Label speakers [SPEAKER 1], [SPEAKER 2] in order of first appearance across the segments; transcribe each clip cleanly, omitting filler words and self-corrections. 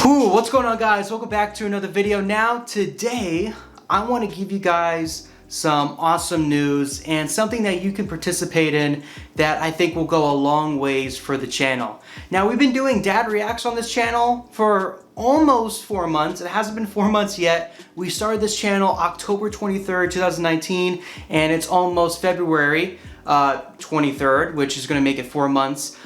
[SPEAKER 1] Whew, what's going on, guys? Welcome back to another video. Now today I want to give you guys some awesome news and something that you can participate in that I think will go a long ways for the channel. Now, we've been doing dad reacts on this channel for almost 4 months. It hasn't been 4 months yet. We started this channel October 23rd, 2019, and it's almost February 23rd, which is going to make it 4 months.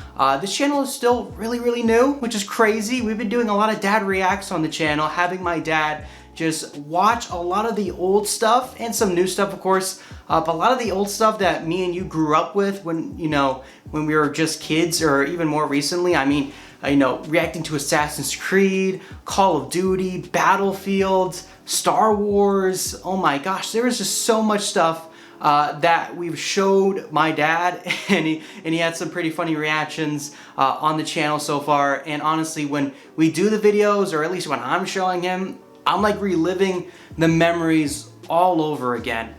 [SPEAKER 1] This channel is still really new, which is crazy. We've been doing a lot of dad reacts on the channel, having my dad just watch a lot of the old stuff and some new stuff, of course, but a lot of the old stuff that me and you grew up with when we were just kids, or even more recently. I mean, reacting to Assassin's Creed, Call of Duty, Battlefield, Star Wars. Oh my gosh, there was just so much stuff that we've showed my dad, and he had some pretty funny reactions on the channel so far. And honestly, when we do the videos, or at least when I'm showing him, I'm like reliving the memories all over again.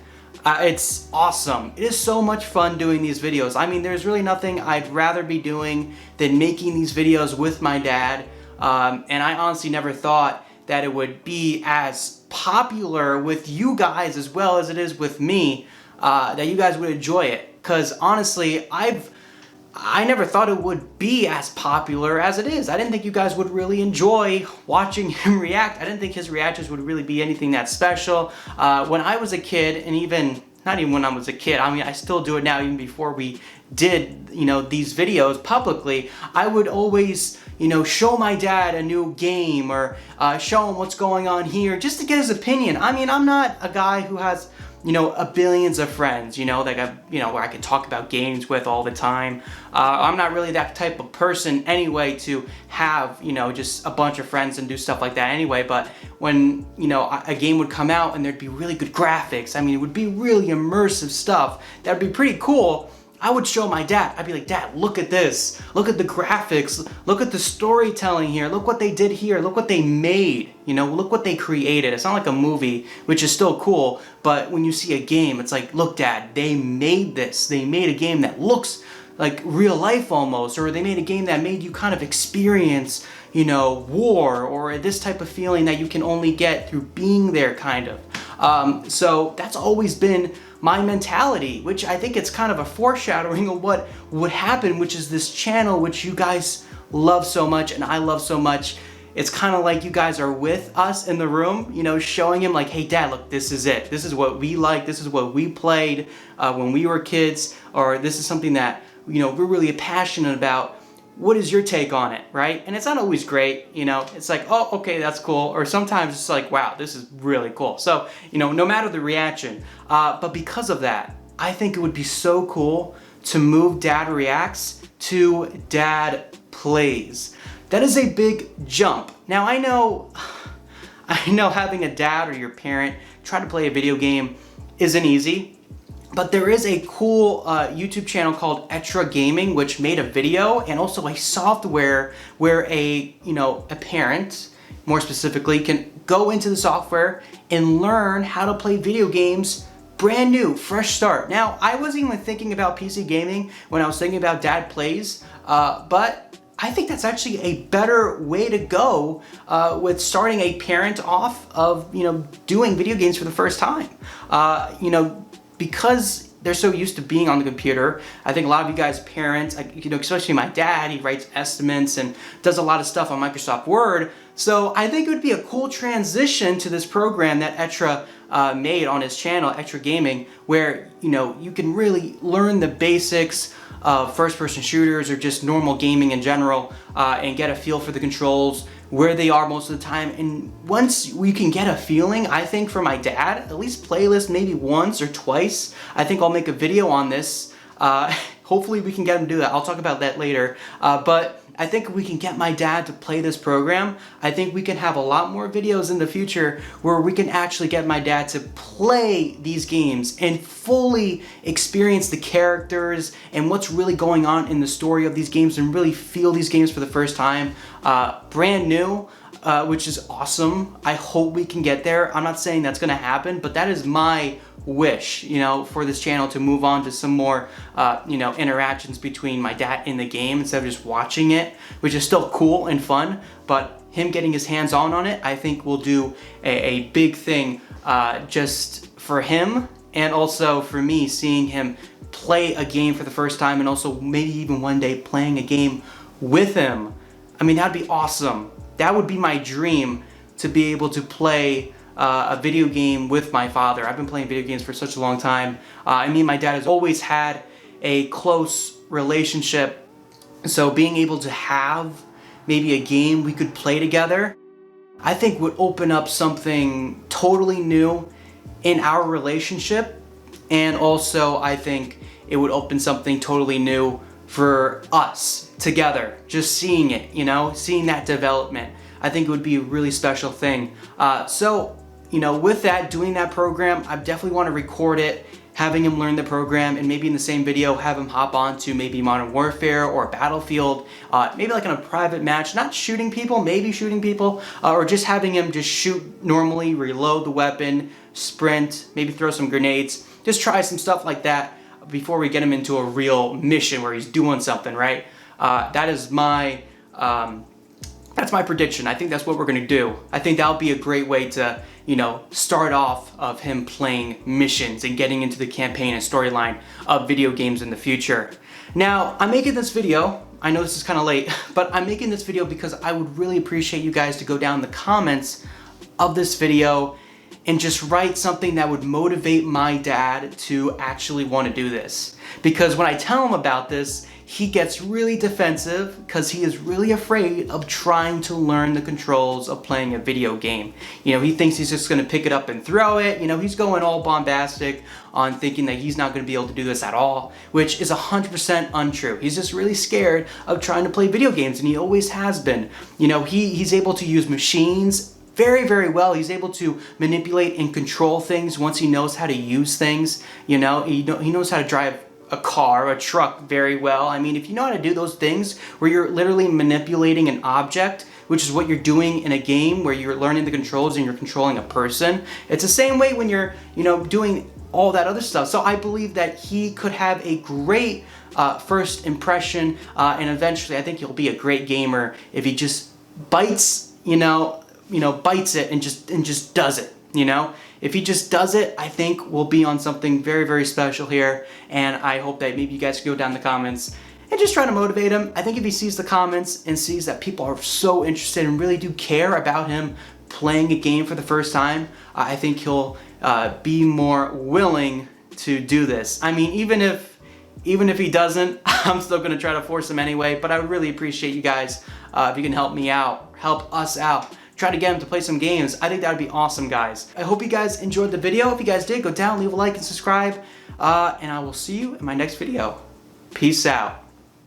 [SPEAKER 1] It's awesome. It is so much fun doing these videos. I mean, there's really nothing I'd rather be doing than making these videos with my dad. And I honestly never thought that it would be as popular with you guys as well as it is with me, that you guys would enjoy it. Because honestly, I never thought it would be as popular as it is. I didn't think you guys would really enjoy watching him react. I didn't think his reactions would really be anything that special. When I was a kid, and not even when I was a kid, I mean, I still do it now, even before we did, these videos publicly, I would always, show my dad a new game, or show him what's going on here, just to get his opinion. I mean, I'm not a guy who has a billions of friends, where I could talk about games with all the time. I'm not really that type of person anyway to have, just a bunch of friends and do stuff like that anyway. But when, a game would come out and there'd be really good graphics, I mean, it would be really immersive stuff, that'd be pretty cool, I would show my dad. I'd be like, Dad, look at this. Look at the graphics. Look at the storytelling here. Look what they did here. Look what they made. Look what they created. It's not like a movie, which is still cool, but when you see a game, it's like, look, Dad, they made this. They made a game that looks like real life almost, or they made a game that made you kind of experience, war, or this type of feeling that you can only get through being there, kind of. So that's always been my mentality, which I think it's kind of a foreshadowing of what would happen, which is this channel which you guys love so much and I love so much. It's kind of like you guys are with us in the room, showing him like, hey Dad, look, this is it. This is what we like. This is what we played when we were kids, or this is something that, we're really passionate about. What is your take on it, right? And it's not always great, it's like, oh, okay, that's cool. Or sometimes it's like, wow, this is really cool. So, no matter the reaction, but because of that, I think it would be so cool to move Dad Reacts to Dad Plays. That is a big jump. Now, I know having a dad or your parent try to play a video game isn't easy. But there is a cool YouTube channel called Etra Gaming, which made a video, and also a software where a parent, more specifically, can go into the software and learn how to play video games brand new, fresh start. Now, I wasn't even thinking about PC gaming when I was thinking about Dad Plays, but I think that's actually a better way to go with starting a parent off of, doing video games for the first time. Because they're so used to being on the computer. I think a lot of you guys parents, especially my dad, he writes estimates and does a lot of stuff on Microsoft Word. So I think it would be a cool transition to this program that Etra made on his channel, Etra Gaming, where you can really learn the basics of first-person shooters or just normal gaming in general, and get a feel for the controls, where they are most of the time. And once we can get a feeling, I think for my dad, at least playlist maybe once or twice, I think I'll make a video on this. Hopefully we can get him to do that. I'll talk about that later. But I think if we can get my dad to play this program, I think we can have a lot more videos in the future where we can actually get my dad to play these games and fully experience the characters and what's really going on in the story of these games, and really feel these games for the first time, brand new. which is awesome. I hope we can get there. I'm not saying that's gonna happen, but that is my wish, you know, for this channel to move on to some more, you know, interactions between my dad in the game instead of just watching it, which is still cool and fun, but him getting his hands on it, I think will do a big thing just for him, and also for me, seeing him play a game for the first time, and also maybe even one day playing a game with him. I mean, that'd be awesome. That would be my dream, to be able to play a video game with my father. I've been playing video games for such a long time. I mean, my dad has always had a close relationship, so being able to have maybe a game we could play together, I think would open up something totally new in our relationship, and also I think it would open something totally new for us together. Just seeing it, you know, seeing that development, I think it would be a really special thing. So, you know, with that, doing that program, I definitely want to record it, having him learn the program, and maybe in the same video have him hop on to maybe Modern Warfare or Battlefield, maybe like in a private match, not shooting people, maybe shooting people, or just having him just shoot normally, reload the weapon, sprint, maybe throw some grenades, just try some stuff like that before we get him into a real mission where he's doing something, right? That's my prediction. I think that's what we're gonna do. I think that'll be a great way to, you know, start off of him playing missions and getting into the campaign and storyline of video games in the future. Now, I'm making this video, I know this is kind of late, but I'm making this video because I would really appreciate you guys to go down in the comments of this video and just write something that would motivate my dad to actually want to do this. Because when I tell him about this, he gets really defensive because he is really afraid of trying to learn the controls of playing a video game. You know, he thinks he's just going to pick it up and throw it. You know, he's going all bombastic on thinking that he's not going to be able to do this at all, which is 100% untrue. He's just really scared of trying to play video games, and he always has been. You know, he's able to use machines very, very well. He's able to manipulate and control things once he knows how to use things. You know, he knows how to drive a car, a truck very well. I mean, if you know how to do those things where you're literally manipulating an object, which is what you're doing in a game where you're learning the controls and you're controlling a person, it's the same way when you're, you know, doing all that other stuff. So I believe that he could have a great first impression, and eventually I think he'll be a great gamer if he just bites, bites it and just does it, you know? If he just does it, I think we'll be on something very, very special here, and I hope that maybe you guys can go down in the comments and just try to motivate him. I think if he sees the comments and sees that people are so interested and really do care about him playing a game for the first time, I think he'll be more willing to do this. I mean, even if he doesn't, I'm still gonna try to force him anyway, but I would really appreciate you guys if you can help me out, help us out. Try to get him to play some games. I think that would be awesome, guys. I hope you guys enjoyed the video. If you guys did, go down, leave a like and subscribe, and I will see you in my next video. Peace out.